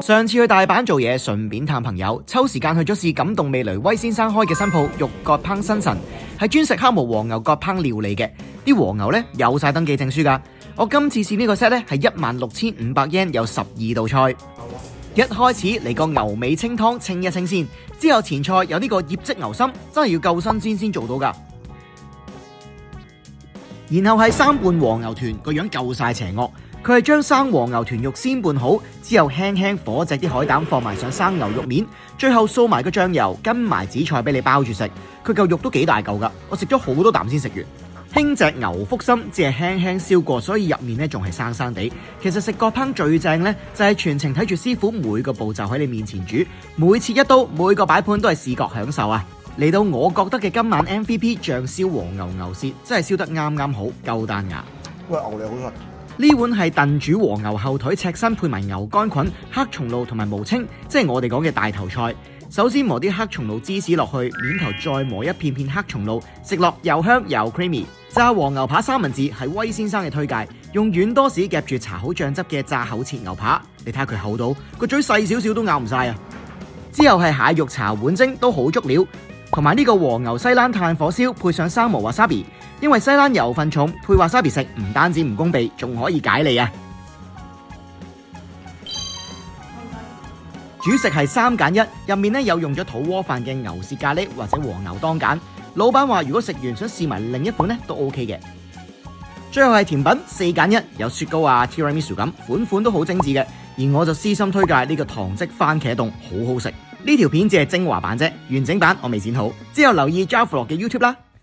上次去大阪做嘢，順便探朋友，抽時間去咗試感動味蕾威先生開嘅新鋪肉角烹新神，係專食黑毛和牛角烹料理嘅。啲和牛呢有晒登記證書噶。我今次試呢個 set 呢係16,500 yen，有12道菜。一開始嚟個牛尾清湯清一清先，之後前菜有呢個醃漬牛心，真係要夠新鮮先做到噶。然後係生拌和牛團，個樣夠晒邪惡。佢係將生和牛團肉先拌好，之後輕輕火隻啲海膽放埋上生牛肉面，最後掃埋個醬油，跟埋紫菜俾你包住食。佢嚿肉都幾大嚿噶，我食咗好多啖先食完。輕隻牛腹心只係輕輕燒過，所以入面咧仲係生生地。其實食角烹最正咧，就係全程睇住師傅每個步驟喺你面前煮，每切一刀，每個擺盤都係視覺享受啊！嚟到我覺得嘅今晚 MVP 醬燒和牛牛舌，真係燒得啱啱好，夠彈牙。喂，牛脷好食。呢碗係燉煮和牛後腿赤身配埋牛肝菌、黑松露同埋無青，即係我哋講嘅大頭菜。首先磨啲黑松露芝士落去，面頭再磨一片片黑松露，食落又香又 creamy。炸和牛扒三文治係威先生嘅推介，用軟多士夾住搽好醬汁嘅炸厚切牛扒，你睇下佢厚到個嘴細少少都咬唔晒啊！之後係蟹肉茶碗蒸都好足料，同埋呢個和牛西蘭炭火燒配上生磨 wasabi， 因為西蘭油份重，配 wasabi 食唔單止唔攻鼻，仲可以解膩啊！主食係3揀1，入面咧有用咗土鍋飯嘅牛舌咖喱或者和牛當揀。老闆話如果食完想試埋另一款咧都 OK 嘅。最後係甜品4揀1，有雪糕啊 tiramisu 咁，款款都好精緻嘅。而我就私心推介呢個糖漬番茄凍，好好食。呢條片只係精華版啫，完整版我未剪好。之後留意 Java Vlog 嘅 YouTube 啦。